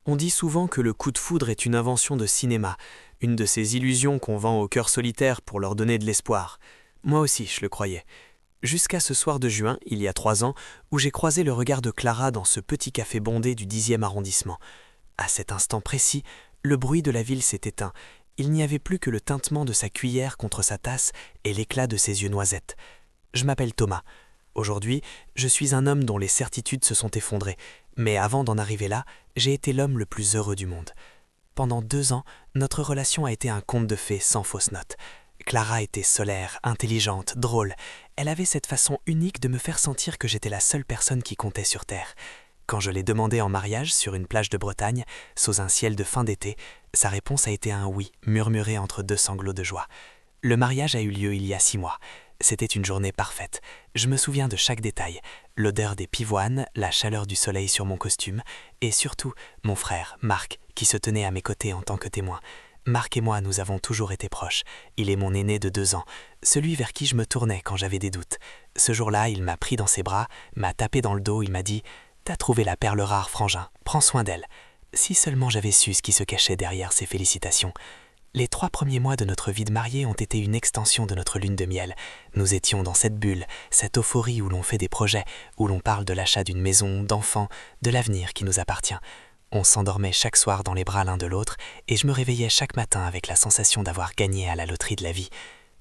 On dit souvent que le coup de foudre est une invention de cinéma, une de ces illusions qu'on vend aux cœurs solitaires pour leur donner de l'espoir. Moi aussi, je le croyais. Jusqu'à ce soir de juin, il y a 3 ans, où j'ai croisé le regard de Clara dans ce petit café bondé du 10e arrondissement. À cet instant précis, le bruit de la ville s'est éteint. Il n'y avait plus que le tintement de sa cuillère contre sa tasse et l'éclat de ses yeux noisettes. Je m'appelle Thomas. Aujourd'hui, je suis un homme dont les certitudes se sont effondrées. Mais avant d'en arriver là, j'ai été l'homme le plus heureux du monde. Pendant 2 ans, notre relation a été un conte de fées sans fausse note. Clara était solaire, intelligente, drôle. Elle avait cette façon unique de me faire sentir que j'étais la seule personne qui comptait sur Terre. Quand je l'ai demandé en mariage sur une plage de Bretagne, sous un ciel de fin d'été, sa réponse a été un oui, murmuré entre 2 sanglots de joie. Le mariage a eu lieu il y a 6 mois. C'était une journée parfaite. Je me souviens de chaque détail. L'odeur des pivoines, la chaleur du soleil sur mon costume, et surtout mon frère, Marc, qui se tenait à mes côtés en tant que témoin. Marc et moi, nous avons toujours été proches. Il est mon aîné de 2 ans, celui vers qui je me tournais quand j'avais des doutes. Ce jour-là, il m'a pris dans ses bras, m'a tapé dans le dos, il m'a dit « T'as trouvé la perle rare, frangin, prends soin d'elle ». Si seulement j'avais su ce qui se cachait derrière ces félicitations. Les 3 premiers mois de notre vie de mariés ont été une extension de notre lune de miel. Nous étions dans cette bulle, cette euphorie où l'on fait des projets, où l'on parle de l'achat d'une maison, d'enfants, de l'avenir qui nous appartient. On s'endormait chaque soir dans les bras l'un de l'autre et je me réveillais chaque matin avec la sensation d'avoir gagné à la loterie de la vie.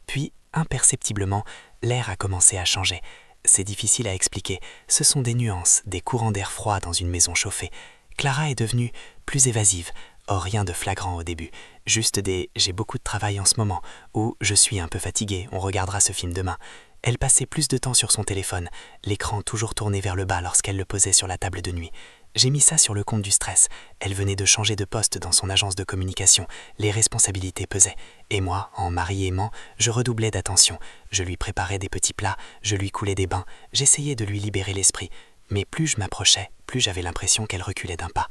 Puis, imperceptiblement, l'air a commencé à changer. C'est difficile à expliquer, ce sont des nuances, des courants d'air froid dans une maison chauffée. Clara est devenue plus évasive. Or, rien de flagrant au début, juste des « j'ai beaucoup de travail en ce moment » ou « je suis un peu fatigué, on regardera ce film demain ». Elle passait plus de temps sur son téléphone, l'écran toujours tourné vers le bas lorsqu'elle le posait sur la table de nuit. J'ai mis ça sur le compte du stress. Elle venait de changer de poste dans son agence de communication, les responsabilités pesaient. Et moi, en mari aimant, je redoublais d'attention. Je lui préparais des petits plats, je lui coulais des bains, j'essayais de lui libérer l'esprit. Mais plus je m'approchais, plus j'avais l'impression qu'elle reculait d'un pas.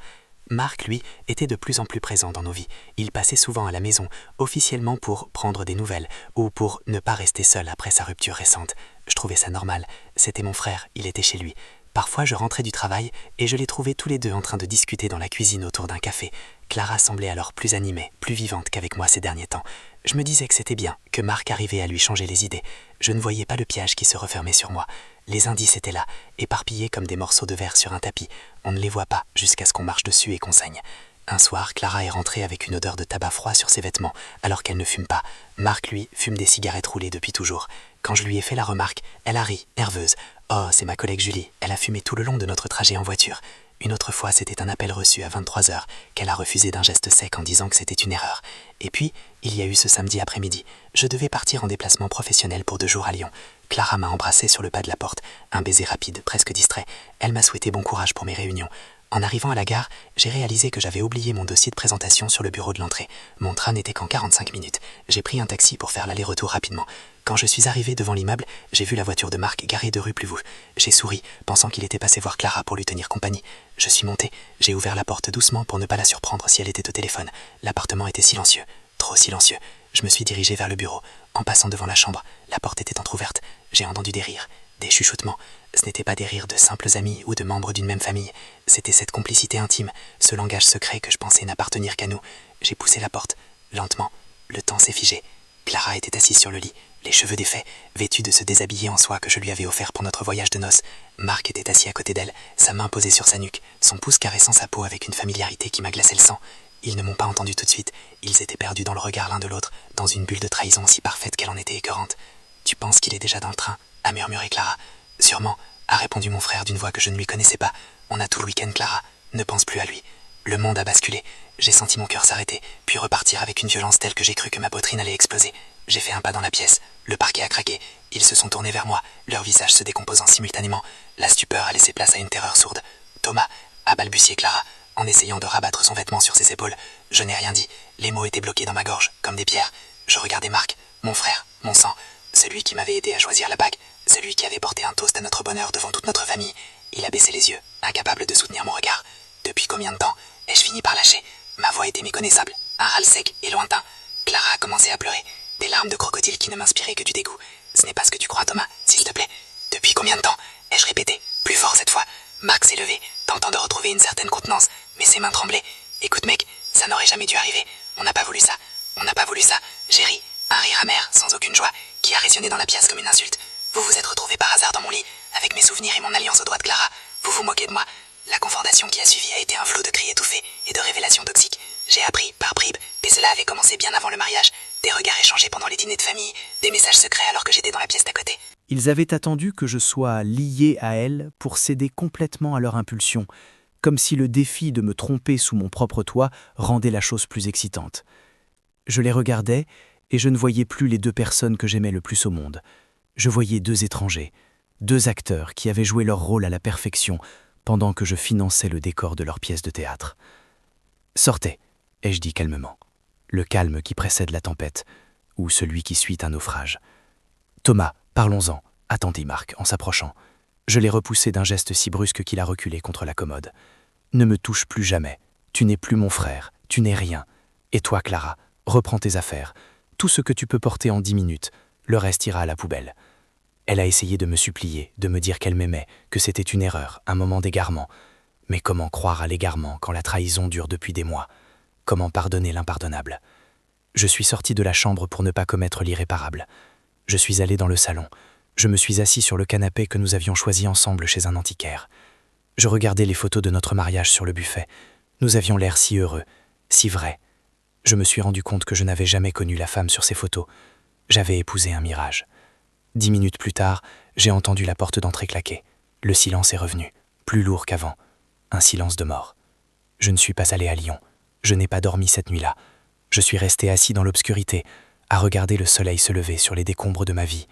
Marc, lui, était de plus en plus présent dans nos vies. Il passait souvent à la maison, officiellement pour prendre des nouvelles, ou pour ne pas rester seul après sa rupture récente. Je trouvais ça normal. C'était mon frère, il était chez lui. Parfois, je rentrais du travail et je les trouvais tous les deux en train de discuter dans la cuisine autour d'un café. Clara semblait alors plus animée, plus vivante qu'avec moi ces derniers temps. Je me disais que c'était bien, que Marc arrivait à lui changer les idées. Je ne voyais pas le piège qui se refermait sur moi. Les indices étaient là, éparpillés comme des morceaux de verre sur un tapis. On ne les voit pas jusqu'à ce qu'on marche dessus et qu'on saigne. Un soir, Clara est rentrée avec une odeur de tabac froid sur ses vêtements, alors qu'elle ne fume pas. Marc, lui, fume des cigarettes roulées depuis toujours. Quand je lui ai fait la remarque, elle a ri, nerveuse. « Oh, c'est ma collègue Julie, elle a fumé tout le long de notre trajet en voiture. » Une autre fois, c'était un appel reçu à 23h, qu'elle a refusé d'un geste sec en disant que c'était une erreur. Et puis, il y a eu ce samedi après-midi. Je devais partir en déplacement professionnel pour 2 jours à Lyon. Clara m'a embrassé sur le pas de la porte, un baiser rapide, presque distrait. Elle m'a souhaité bon courage pour mes réunions. En arrivant à la gare, j'ai réalisé que j'avais oublié mon dossier de présentation sur le bureau de l'entrée. Mon train n'était qu'en 45 minutes. J'ai pris un taxi pour faire l'aller-retour rapidement. Quand je suis arrivé devant l'immeuble, j'ai vu la voiture de Marc garée de rue Pluvaux. J'ai souri, pensant qu'il était passé voir Clara pour lui tenir compagnie. Je suis monté, j'ai ouvert la porte doucement pour ne pas la surprendre si elle était au téléphone. L'appartement était silencieux, trop silencieux. Je me suis dirigé vers le bureau. En passant devant la chambre, la porte était entr'ouverte. J'ai entendu des rires, des chuchotements. Ce n'étaient pas des rires de simples amis ou de membres d'une même famille. C'était cette complicité intime, ce langage secret que je pensais n'appartenir qu'à nous. J'ai poussé la porte, lentement. Le temps s'est figé. Clara était assise sur le lit, les cheveux défaits, vêtue de ce déshabillé en soie que je lui avais offert pour notre voyage de noces. Marc était assis à côté d'elle, sa main posée sur sa nuque, son pouce caressant sa peau avec une familiarité qui m'a glacé le sang. Ils ne m'ont pas entendu tout de suite. Ils étaient perdus dans le regard l'un de l'autre, dans une bulle de trahison si parfaite qu'elle en était écœurante. « Tu penses qu'il est déjà dans le train ?» a murmuré Clara. « Sûrement », a répondu mon frère d'une voix que je ne lui connaissais pas. « On a tout le week-end, Clara. Ne pense plus à lui. » Le monde a basculé. J'ai senti mon cœur s'arrêter, puis repartir avec une violence telle que j'ai cru que ma poitrine allait exploser. J'ai fait un pas dans la pièce. Le parquet a craqué. Ils se sont tournés vers moi, leurs visages se décomposant simultanément. La stupeur a laissé place à une terreur sourde. « Thomas !» a balbutié Clara, en essayant de rabattre son vêtement sur ses épaules. Je n'ai rien dit. Les mots étaient bloqués dans ma gorge, comme des pierres. Je regardais Marc, mon frère, mon sang, celui qui m'avait aidé à choisir la bague, celui qui avait porté un toast à notre bonheur devant toute notre famille. Il a baissé les yeux, incapable de soutenir mon regard. Depuis combien de temps ai-je fini par lâcher? Ma voix était méconnaissable, un râle sec et lointain. Clara a commencé à pleurer, des larmes de crocodile qui ne m'inspiraient que du dégoût. Ce n'est pas ce que tu crois, Thomas, s'il te plaît. Depuis combien de temps ai-je répété, plus fort cette fois. Marc s'est levé, tentant de retrouver une certaine contenance, mais ses mains tremblaient. Écoute mec, ça n'aurait jamais dû arriver. On n'a pas voulu ça. On n'a pas voulu ça. J'ai ri. Un rire amer, sans aucune joie, qui a résonné dans la pièce comme une insulte. Vous vous êtes retrouvé par hasard dans mon lit, avec mes souvenirs et mon alliance au doigt de Clara. Vous vous moquez de moi. La confrontation qui a suivi a été un flot de cris étouffés et de révélations toxiques. J'ai appris, par bribes, que cela avait commencé bien avant le mariage. Des regards échangés pendant les dîners de famille, des messages secrets alors que j'étais dans la pièce d'à côté. Ils avaient attendu que je sois lié à elle pour céder complètement à leur impulsion, comme si le défi de me tromper sous mon propre toit rendait la chose plus excitante. Je les regardais et je ne voyais plus les deux personnes que j'aimais le plus au monde. Je voyais deux étrangers, deux acteurs qui avaient joué leur rôle à la perfection pendant que je finançais le décor de leur pièce de théâtre. « Sortez », ai-je dit calmement, le calme qui précède la tempête, ou celui qui suit un naufrage. « Thomas, parlons-en », attendit Marc en s'approchant. Je l'ai repoussé d'un geste si brusque qu'il a reculé contre la commode. « Ne me touche plus jamais. Tu n'es plus mon frère. Tu n'es rien. Et toi, Clara, reprends tes affaires. Tout ce que tu peux porter en 10 minutes. Le reste ira à la poubelle. » Elle a essayé de me supplier, de me dire qu'elle m'aimait, que c'était une erreur, un moment d'égarement. Mais comment croire à l'égarement quand la trahison dure depuis des mois? Comment pardonner l'impardonnable? Je suis sorti de la chambre pour ne pas commettre l'irréparable. Je suis allé dans le salon. Je me suis assis sur le canapé que nous avions choisi ensemble chez un antiquaire. Je regardais les photos de notre mariage sur le buffet. Nous avions l'air si heureux, si vrais. Je me suis rendu compte que je n'avais jamais connu la femme sur ces photos. J'avais épousé un mirage. 10 minutes plus tard, j'ai entendu la porte d'entrée claquer. Le silence est revenu, plus lourd qu'avant. Un silence de mort. Je ne suis pas allé à Lyon. Je n'ai pas dormi cette nuit-là. Je suis resté assis dans l'obscurité, à regarder le soleil se lever sur les décombres de ma vie.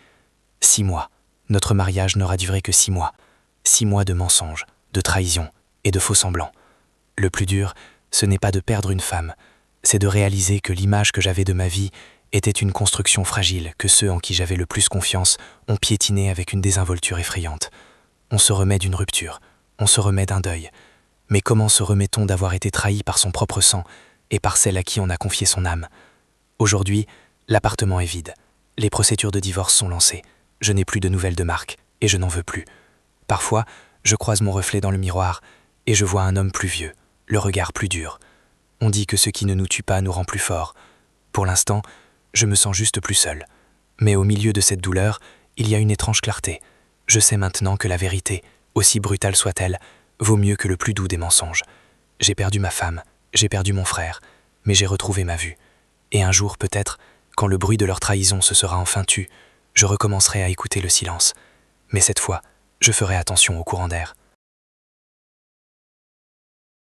6 mois. Notre mariage n'aura duré que 6 mois. 6 mois de mensonges, de trahison et de faux-semblants. Le plus dur, ce n'est pas de perdre une femme, c'est de réaliser que l'image que j'avais de ma vie était une construction fragile que ceux en qui j'avais le plus confiance ont piétinée avec une désinvolture effrayante. On se remet d'une rupture, on se remet d'un deuil. Mais comment se remet-on d'avoir été trahi par son propre sang et par celle à qui on a confié son âme? Aujourd'hui, l'appartement est vide. Les procédures de divorce sont lancées. Je n'ai plus de nouvelles de Marc et je n'en veux plus. Parfois, je croise mon reflet dans le miroir et je vois un homme plus vieux, le regard plus dur. On dit que ce qui ne nous tue pas nous rend plus forts. Pour l'instant, je me sens juste plus seul. Mais au milieu de cette douleur, il y a une étrange clarté. Je sais maintenant que la vérité, aussi brutale soit-elle, vaut mieux que le plus doux des mensonges. J'ai perdu ma femme, j'ai perdu mon frère, mais j'ai retrouvé ma vue. Et un jour, peut-être, quand le bruit de leur trahison se sera enfin tu, je recommencerai à écouter le silence. Mais cette fois, je ferai attention au courant d'air.